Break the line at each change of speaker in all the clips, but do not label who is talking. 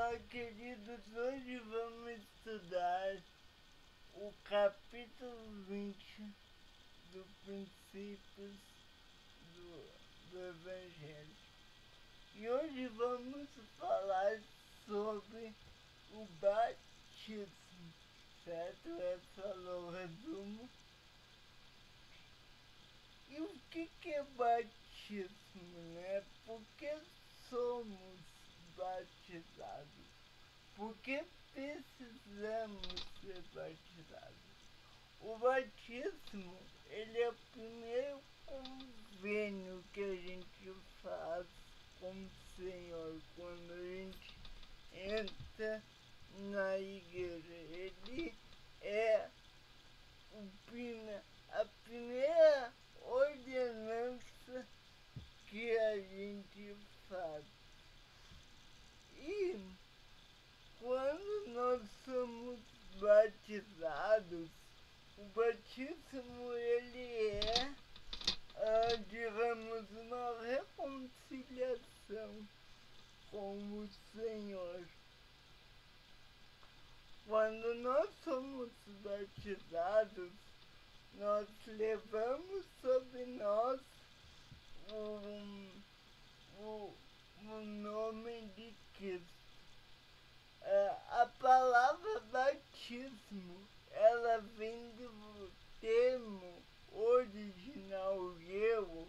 Olá, queridos, hoje vamos estudar o capítulo 20 do Princípios do Evangelho. E hoje vamos falar sobre o batismo, certo? Esse é o resumo. E o que é batismo, né? Por que somos batizados? Por que precisamos ser batizados? O batismo, ele é o primeiro convênio que a gente faz com o Senhor quando a gente entra na igreja. Ele é a primeira ordenança que a gente faz. E quando nós somos batizados, o batismo ele é, digamos, uma reconciliação com o Senhor. Quando nós somos batizados, nós levamos sobre nós o nome de Cristo. A palavra batismo, ela vem do termo original grego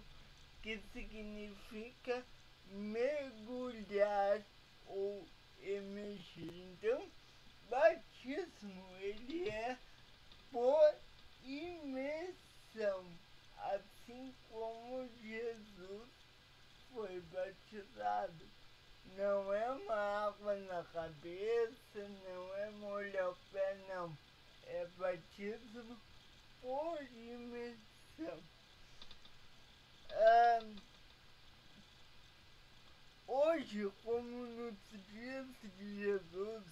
que significa mergulhar ou emergir. Então, batismo, ele é por imersão, assim como Jesus foi batizado. Não é uma água na cabeça, não é molhar o pé, não. É batismo por imersão. Hoje, como nos dias de Jesus,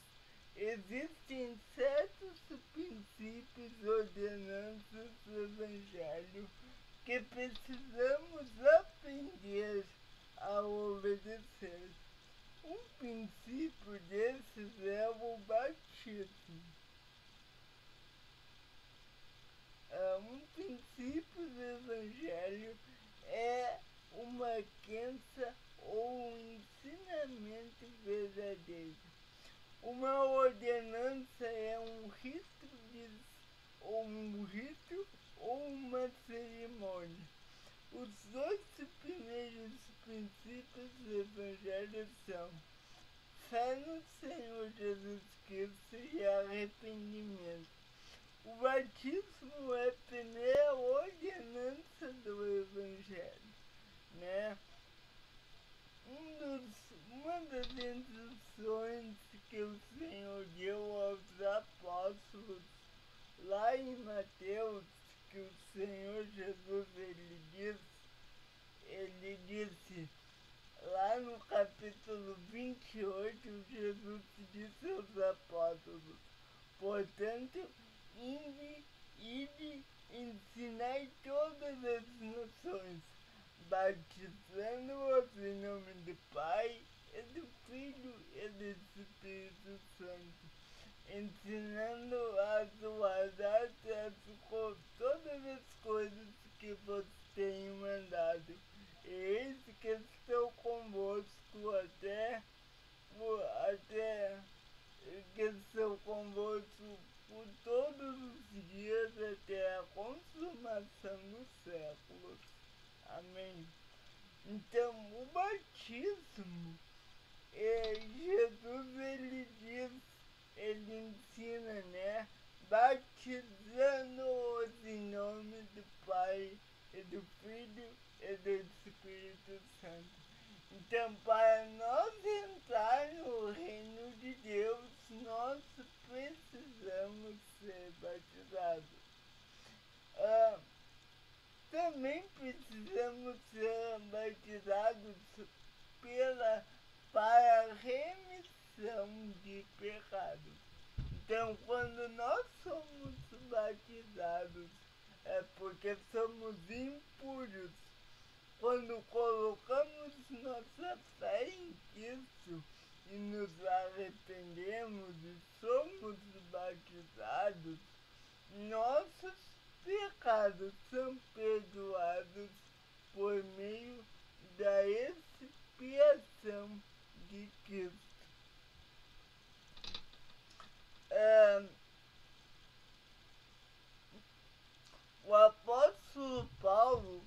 existem certos princípios e ordenanças do Evangelho que precisamos aprender a obedecer. Um princípio desses é o batismo. Um princípio do Evangelho é uma crença ou um ensinamento verdadeiro. Uma ordenança é um rito ou uma cerimônia. Os dois primeiros princípios do Evangelho são fé no Senhor Jesus Cristo e arrependimento. O batismo é a primeira ordenança do Evangelho, né? Uma das instruções que o Senhor deu aos apóstolos, lá em Mateus, que o Senhor Jesus ele disse, lá no capítulo 28, Jesus disse aos apóstolos, portanto, ide, ensinai todas as nações, batizando-os em nome do Pai, e do Filho e do Espírito Santo, ensinando a guardar todas as coisas que vos tenho mandado. E eis que estou convosco até que estou convosco por todos os dias até a consumação dos séculos. Amém. Então, o batismo, Jesus ele ensina, né? Batizando-os em nome do Pai e do Filho e do Espírito Santo. Então, para nós entrar no reino de Deus, nós precisamos ser batizados. Também precisamos ser batizados para a remissão de pecados. Então, quando nós somos batizados, é porque somos impuros. Quando colocamos nossa fé em Cristo, e nos arrependemos e somos batizados, nossos pecados são perdoados por meio da expiação de Cristo. O apóstolo Paulo,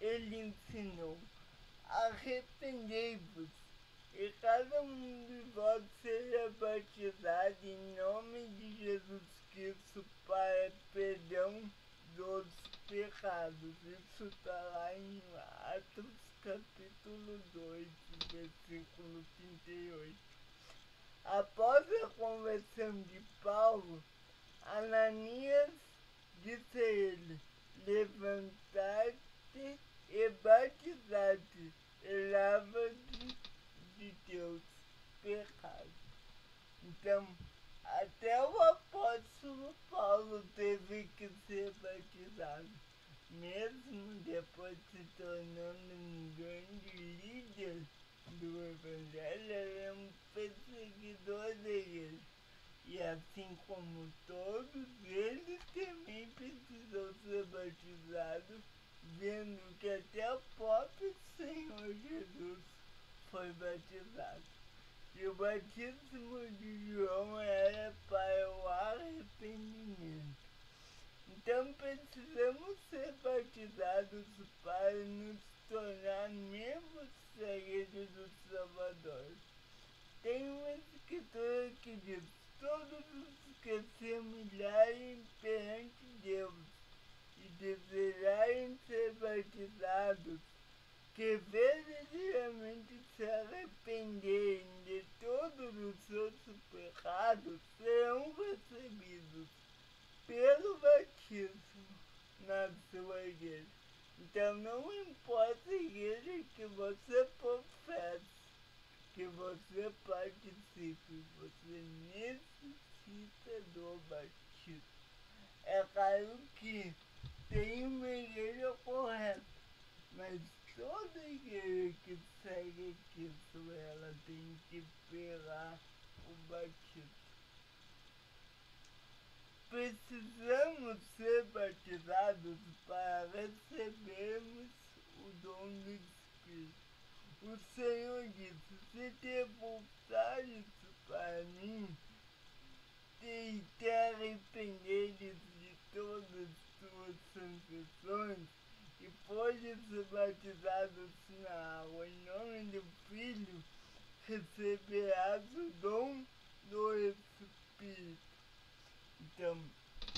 ele ensinou: arrependei-vos e cada um de vós seja batizado em nome de Jesus Cristo para perdão dos pecados. Isso está lá em Atos capítulo 2, versículo 38. Após a conversão de Paulo, Ananias disse a ele: levantar-te e batizar-te e lava-te de teus pecados. Então, até o apóstolo Paulo teve que ser batizado, mesmo depois se tornando um grande líder do Evangelho, ele é um perseguidor da igreja. E assim como todos, ele também precisou ser batizado, vendo que até o próprio Senhor Jesus foi batizado. E o batismo de João era para o arrependimento. Então precisamos ser batizados para nos tornar membros da Igreja do Salvador. Tem uma escritura que diz: todos os que se humilharem perante Deus e desejarem ser batizados, que verdadeiramente se arrependerem de todos os seus pecados, serão recebidos pelo batismo na sua igreja. Então não importa a igreja que você professa, que você participe, você necessita do batismo. É claro que tem uma igreja correta, mas toda igreja que segue Cristo, ela tem que pegar o batismo. Precisamos ser batizados para recebermos o dom do Espírito. O Senhor disse: se te voltares para mim e te arrependeres de todas as tuas transgressões e fores batizados na água em nome do Filho, receberás o dom do Espírito. Então,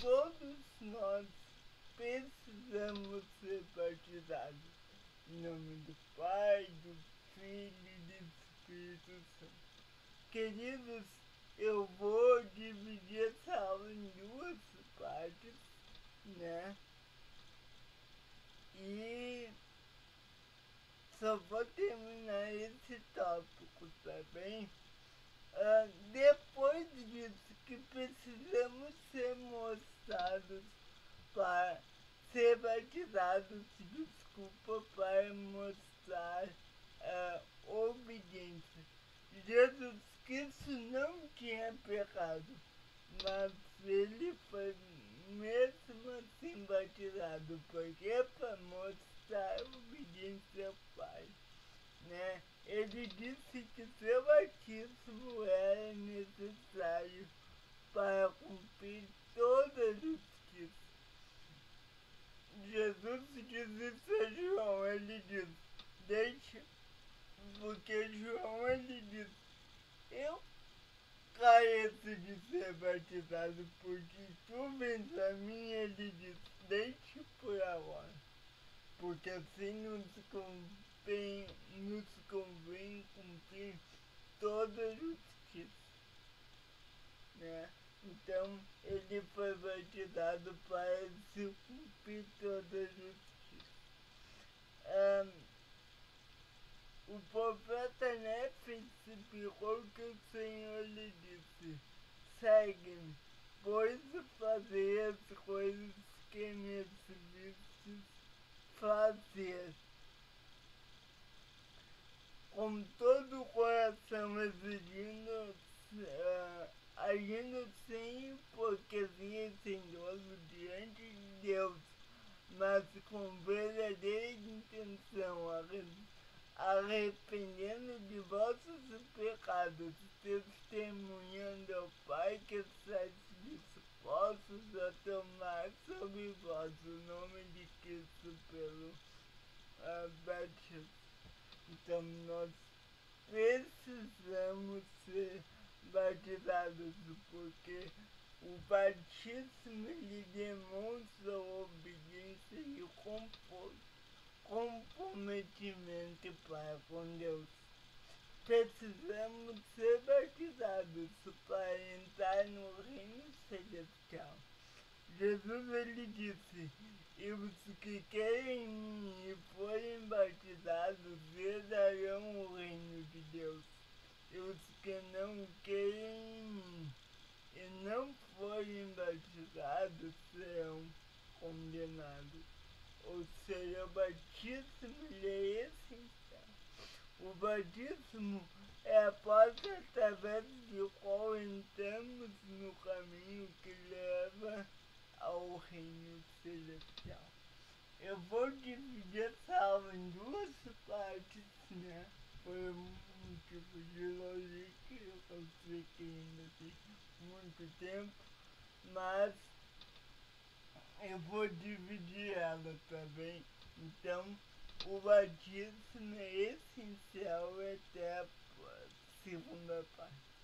todos nós precisamos ser batizados em nome do Pai, do Filho e do Espírito Santo. Queridos, eu vou dividir essa aula em duas partes, né? E só vou terminar esse tópico, tá bem? Depois disso, que precisamos ser mostrados para ser batizados, para mostrar obediência. Jesus Cristo não tinha pecado, mas ele foi mesmo assim batizado, porque é para mostrar obediência ao Pai, né? Ele disse que seu batismo era necessário para cumprir todas as justiça. Jesus disse isso a João, ele disse, porque João ele disse: eu careço de ser batizado, porque tu vens a mim, ele disse: deixe por agora, porque assim nos convém cumprir toda a justiça, né? Então, ele foi batizado para se cumprir toda a justiça. O profeta Néfis explicou que o Senhor lhe disse: segue-me, pois fazer as coisas que me vistes fazer. com todo o coração agindo sem hipocrisia e sem dolo diante de Deus, mas com verdadeira intenção, arrependendo de vossos pecados, testemunhando ao Pai que estáis dispostos a tomar sobre vós o nome de Cristo pelo batismo. Então nós precisamos ser batizados, porque o batismo lhe demonstra obediência e comprometimento para com Deus. Precisamos ser batizados para entrar no reino celestial. Jesus ele disse: e os que querem em mim e forem batizados herdarão o reino de Deus. E os que não querem em mim e não forem batizados serão condenados. Ou seja, o batismo é essencial. O batismo é a porta através do qual entramos no caminho que leva ao reino celestial. Eu vou dividir essa aula em duas partes, né? Por um tipo de lógica, eu sei que ainda tem muito tempo, mas eu vou dividir ela também. Então, o batismo é essencial até a segunda parte.